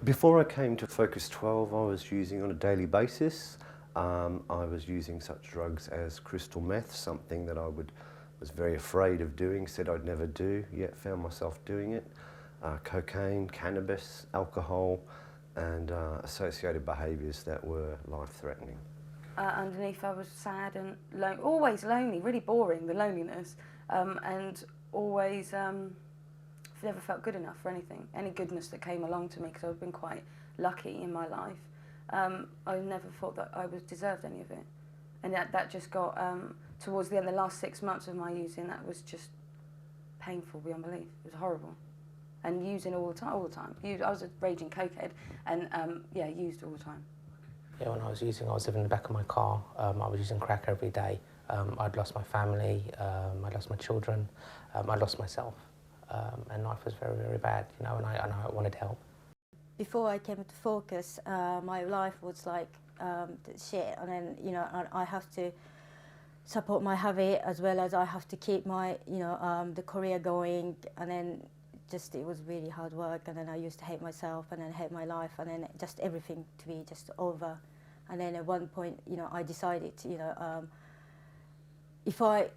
Before I came to Focus 12, I was using on a daily basis. I was using such drugs as crystal meth, something that was very afraid of doing, said I'd never do, yet found myself doing it. Cocaine, cannabis, alcohol, and associated behaviours that were life-threatening. Underneath I was sad and always lonely, really boring, the loneliness, and always never felt good enough for anything, any goodness that came along to me, because I've been quite lucky in my life. I never thought that I deserved any of it, and that just got towards the end, the last 6 months of my using, that was just painful beyond belief. It was horrible, and using all the time. I was a raging cokehead, and yeah, used all the time. Yeah, when I was using, I was living in the back of my car. I was using crack every day. I'd lost my family, I'd lost my children, I lost myself, and life was very, very bad, you know, and I wanted help. Before I came to Focus, my life was like shit, and then, you know, I have to support my hubby as well as I have to keep my, you know, the career going, and then just it was really hard work, and then I used to hate myself and then hate my life, and then just everything to be just over. And then at one point, you know, I decided, you know, if I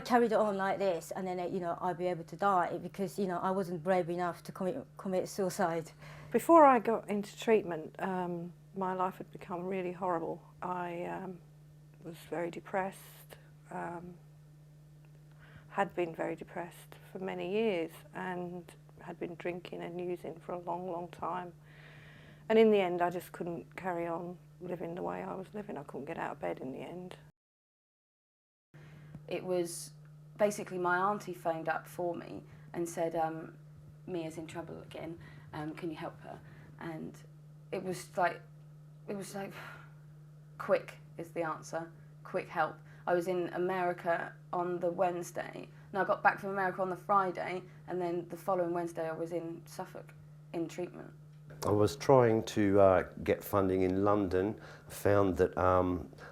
carried on like this, and then, you know, I'd be able to die, because, you know, I wasn't brave enough to commit suicide. Before I got into treatment, my life had become really horrible. I was very depressed, had been very depressed for many years, and had been drinking and using for a long, long time. And in the end, I just couldn't carry on living the way I was living. I couldn't get out of bed in the end. It was basically my auntie phoned up for me and said, Mia's in trouble again, can you help her? And it was like, quick is the answer, quick help. I was in America on the Wednesday, and I got back from America on the Friday, and then the following Wednesday I was in Suffolk in treatment. I was trying to get funding in London, found that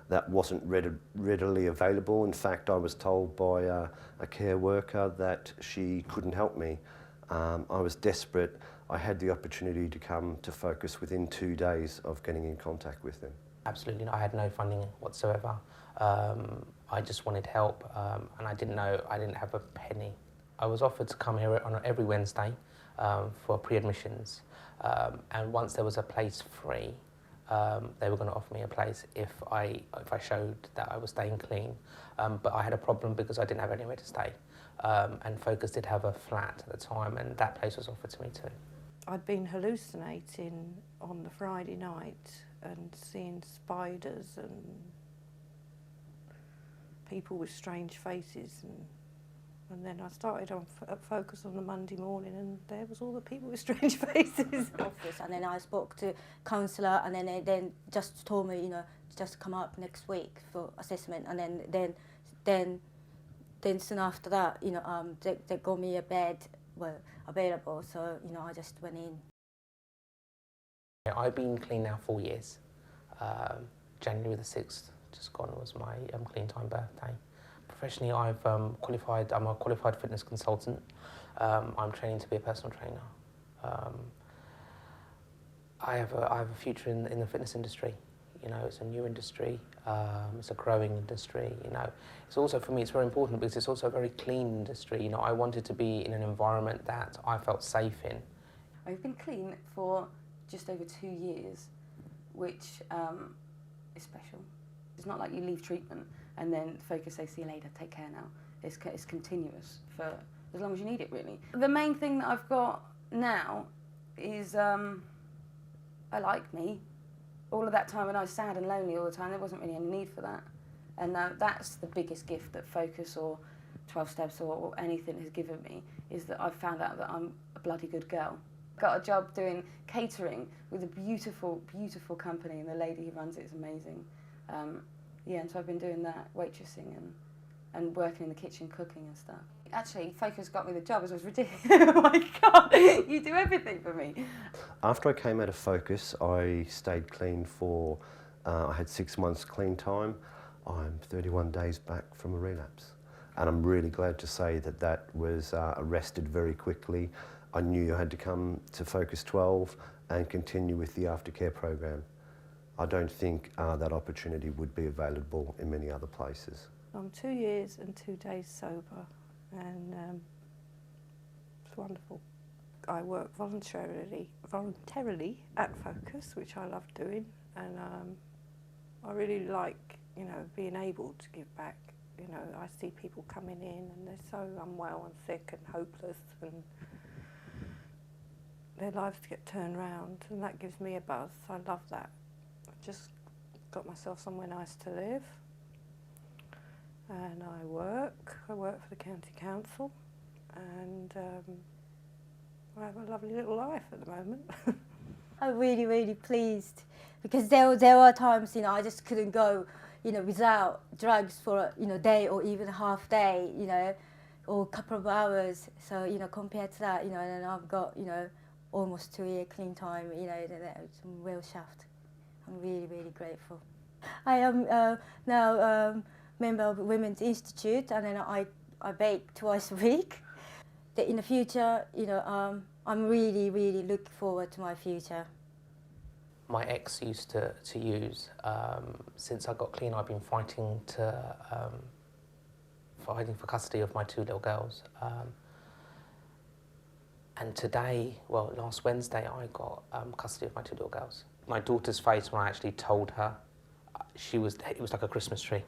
that wasn't readily available. In fact, I was told by a care worker that she couldn't help me. I was desperate. I had the opportunity to come to Focus within 2 days of getting in contact with them. Absolutely not. I had no funding whatsoever. I just wanted help, and I didn't have a penny. I was offered to come here on every Wednesday for pre-admissions, and once there was a place free, they were going to offer me a place if I showed that I was staying clean. But I had a problem because I didn't have anywhere to stay, and Focus did have a flat at the time, and that place was offered to me too. I'd been hallucinating on the Friday night and seeing spiders and people with strange faces, and then I started at Focus on the Monday morning, and there was all the people with strange faces. And then I spoke to counsellor, and then they just told me, you know, just come up next week for assessment, and then soon after that, you know, they got me a bed available, so, you know, I just went in. I've been clean now 4 years. January the 6th, just gone, was my clean time birthday. Professionally, I've qualified. I'm a qualified fitness consultant. I'm training to be a personal trainer. I have a future in the fitness industry. You know, it's a new industry. It's a growing industry. You know, it's also, for me, it's very important because it's also a very clean industry. You know, I wanted to be in an environment that I felt safe in. I've been clean for just over 2 years, which is special. It's not like you leave treatment and then Focus say, see you later, take care now. It's continuous for as long as you need it, really. The main thing that I've got now is I like me. All of that time when I was sad and lonely all the time, there wasn't really any need for that. And that's the biggest gift that Focus or 12 Steps or anything has given me, is that I've found out that I'm a bloody good girl. Got a job doing catering with a beautiful, beautiful company, and the lady who runs it is amazing. Yeah, and so I've been doing that, waitressing and working in the kitchen, cooking and stuff. Actually, Focus got me the job. It was ridiculous. Oh my God, you do everything for me. After I came out of Focus, I stayed clean for, I had 6 months clean time. I'm 31 days back from a relapse. And I'm really glad to say that that was arrested very quickly. I knew I had to come to Focus 12 and continue with the aftercare program. I don't think that opportunity would be available in many other places. I'm 2 years and 2 days sober, and it's wonderful. I work voluntarily at Focus, which I love doing, and I really like, you know, being able to give back. You know, I see people coming in and they're so unwell and sick and hopeless, and their lives get turned round, and that gives me a buzz. I love that. I've just got myself somewhere nice to live, and I work for the county council, and I have a lovely little life at the moment. I'm really, really pleased, because there were times, you know, I just couldn't go, you know, without drugs for a, you know, day or even a half day, you know, or a couple of hours. So, you know, compared to that, you know, and I've got, you know, almost 2 year clean time, you know, it's a real shaft. I'm really, really grateful. I am now member of Women's Institute, and then I bake twice a week. That in the future, you know, I'm really, really looking forward to my future. My ex used to use. Since I got clean, I've been fighting for custody of my 2 little girls. And today, well, last Wednesday, I got custody of my 2 little girls. My daughter's face when I actually told her, it was like a Christmas tree,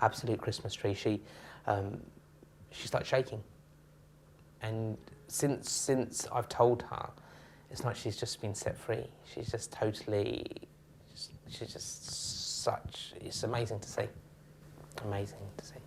absolute Christmas tree. She started shaking. And since I've told her, it's like she's just been set free. She's just totally, she's just such, it's amazing to see. Amazing to see.